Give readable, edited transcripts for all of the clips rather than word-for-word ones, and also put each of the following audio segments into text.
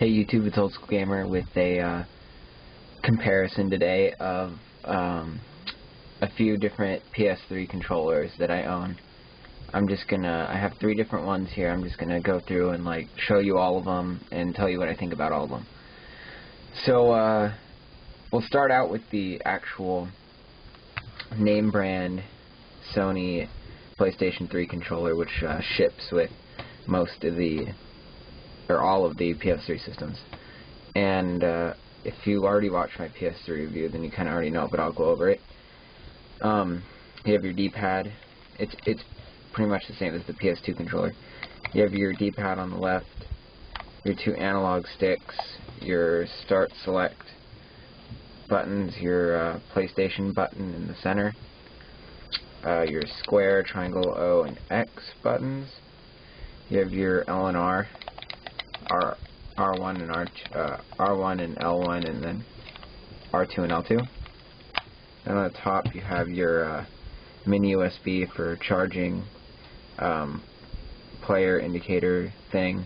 Hey YouTube, it's Old School Gamer with a comparison today of a few different PS3 controllers that I own. I have 3 different ones here. I'm just gonna go through and show you all of them and tell you what I think about all of them. So we'll start out with the actual name brand Sony PlayStation 3 controller, which ships with most of all of the PS3 systems. And if you already watched my PS3 review, then you kind of already know, but I'll go over it. You have your D-pad. It's pretty much the same as the PS2 controller. You have your D-pad on the left, your 2 analog sticks, your start select buttons, your PlayStation button in the center, your square, triangle, O, and X buttons. You have your L and R, R1 and R1 and L1, and then R2 and L2. And on the top you have your mini USB for charging, player indicator thing,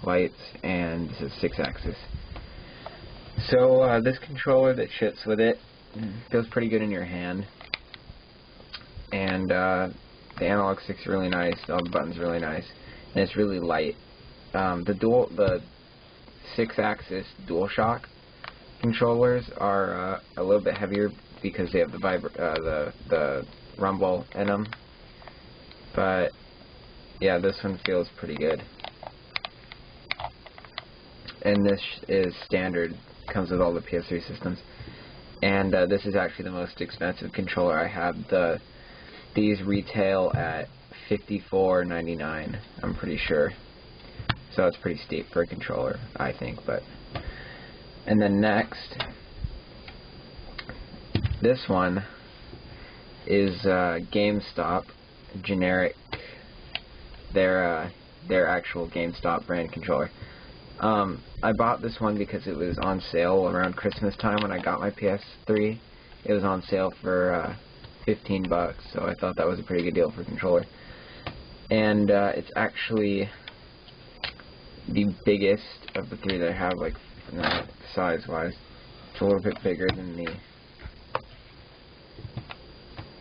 lights, and this is 6-axis. So this controller that ships with it feels pretty good in your hand, and the analog sticks are really nice, all the buttons are really nice, and it's really light. The 6-axis DualShock controllers are a little bit heavier because they have the rumble in them. But yeah, this one feels pretty good. And this is standard, comes with all the PS3 systems. And this is actually the most expensive controller I have. These retail at $54.99, I'm pretty sure. So it's pretty steep for a controller, I think. And then next, this one is GameStop generic. Their actual GameStop brand controller. I bought this one because it was on sale around Christmas time when I got my PS3. It was on sale for $15, so I thought that was a pretty good deal for a controller. And it's actually the biggest of the 3 that I have, size-wise. It's a little bit bigger than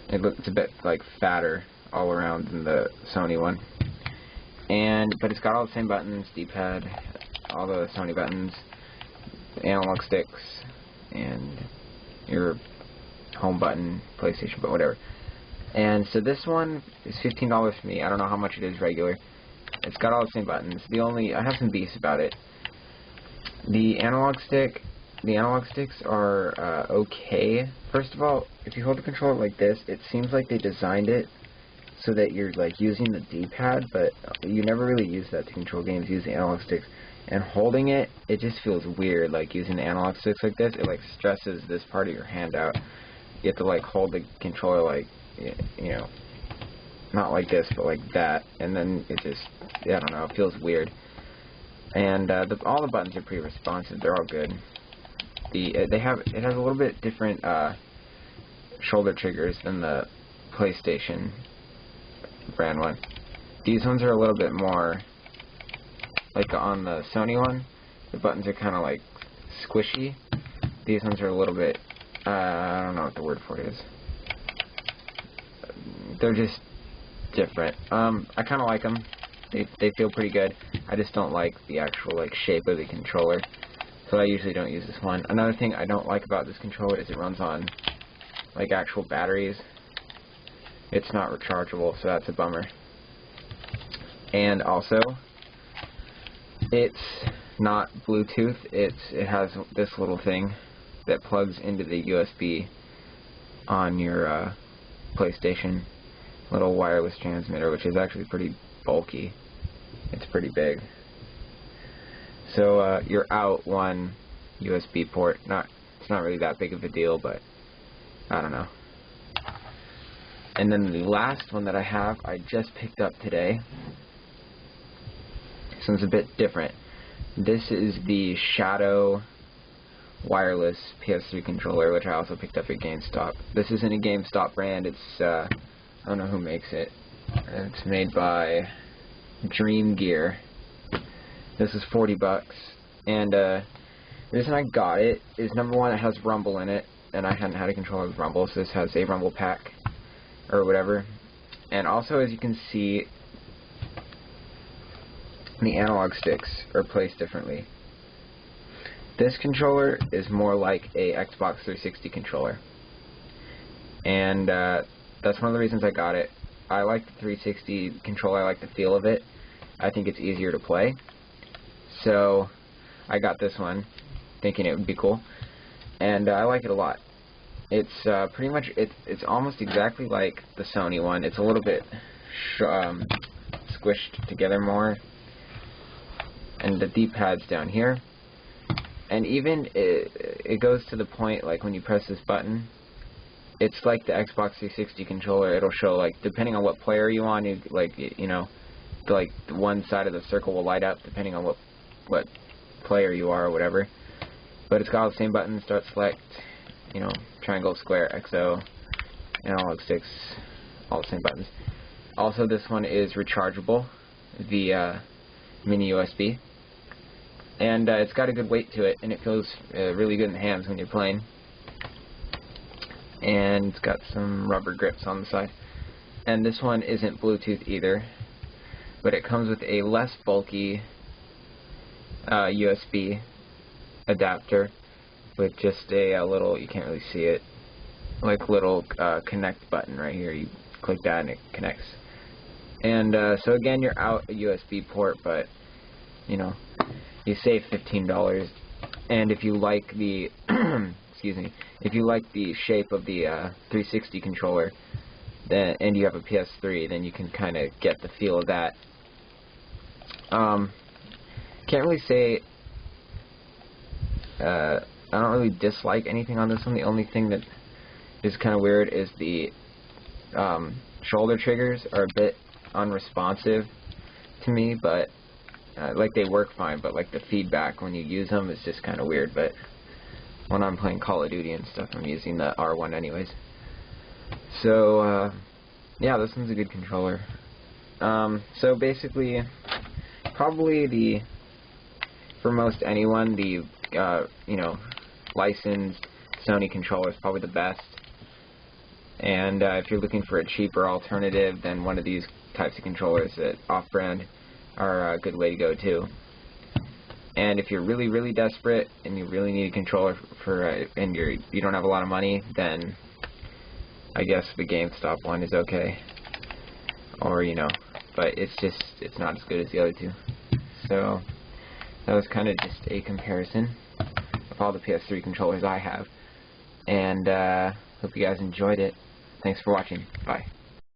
it's a bit fatter all around than the Sony one. But it's got all the same buttons, D-pad, all the Sony buttons, analog sticks, and your home button, PlayStation, but whatever. And so this one is $15 for me. I don't know how much it is regular. It's got all the same buttons. I have some beefs about it. The analog sticks are okay. First of all, if you hold the controller like this, it seems like they designed it so that you're using the D-pad, but you never really use that to control games. You use the analog sticks, and holding it just feels weird. Using the analog sticks like this, it stresses this part of your hand out. You have to hold the controller not like this, but like that, and then it just, I don't know, it feels weird. And all the buttons are pretty responsive. They're all good. It has a little bit different shoulder triggers than the PlayStation brand one. These ones are a little bit more on the Sony one. The buttons are kind of squishy. These ones are a little bit, I don't know what the word for it is. They're just different. I kind of like them. They feel pretty good. I just don't like the actual shape of the controller, so I usually don't use this one. Another thing I don't like about this controller is it runs on actual batteries. It's not rechargeable, so that's a bummer. And also, it's not Bluetooth. It has this little thing that plugs into the USB on your PlayStation, little wireless transmitter, which is actually pretty bulky. It's pretty big. So you're out one USB port. It's not really that big of a deal, but I don't know. And then the last one that I have, I just picked up today. This one's a bit different. This is the Shadow wireless PS3 controller, which I also picked up at GameStop. This isn't a GameStop brand. It's I don't know who makes it. It's made by Dream Gear. This is $40, And the reason I got it is, number one, it has rumble in it, and I hadn't had a controller with rumble, so this has a rumble pack, or whatever. And also, as you can see, the analog sticks are placed differently. This controller is more like a Xbox 360 controller, and that's one of the reasons I got it. I like the 360 controller, I like the feel of it. I think it's easier to play, so I got this one thinking it would be cool, and I like it a lot. It's pretty much, it's almost exactly like the Sony one. It's a little bit squished together more, and the D-pad's down here. And even it goes to the point, like when you press this button, it's like the Xbox 360 controller. It'll show, like, depending on what player you on, you know, like one side of the circle will light up depending on what player you are or whatever. But it's got all the same buttons: start, select, you know, triangle, square, XO, analog sticks, all the same buttons. Also, this one is rechargeable via mini USB. And it's got a good weight to it, and it feels really good in the hands when you're playing. And it's got some rubber grips on the side. And this one isn't Bluetooth either, but it comes with a less bulky USB adapter with just a little, you can't really see it, like little connect button right here. You click that and it connects. And so again, you're out a USB port, but you know, you save $15. And if you like the excuse me, if you like the shape of the 360 controller, then, and you have a PS3, then you can kind of get the feel of that. Can't really say I don't really dislike anything on this one. The only thing that is kind of weird is the shoulder triggers are a bit unresponsive to me, but like, they work fine, but like the feedback when you use them is just kind of weird. But when I'm playing Call of Duty and stuff, I'm using the R1 anyways. So yeah, this one's a good controller. So basically, probably for most anyone, the you know, licensed Sony controller is probably the best. And if you're looking for a cheaper alternative, then one of these types of controllers that off-brand are a good way to go too. And if you're really, really desperate and you really need a controller and you don't have a lot of money, then I guess the GameStop one is okay. Or, you know, but it's not as good as the other two. So that was kind of just a comparison of all the PS3 controllers I have. And hope you guys enjoyed it. Thanks for watching. Bye.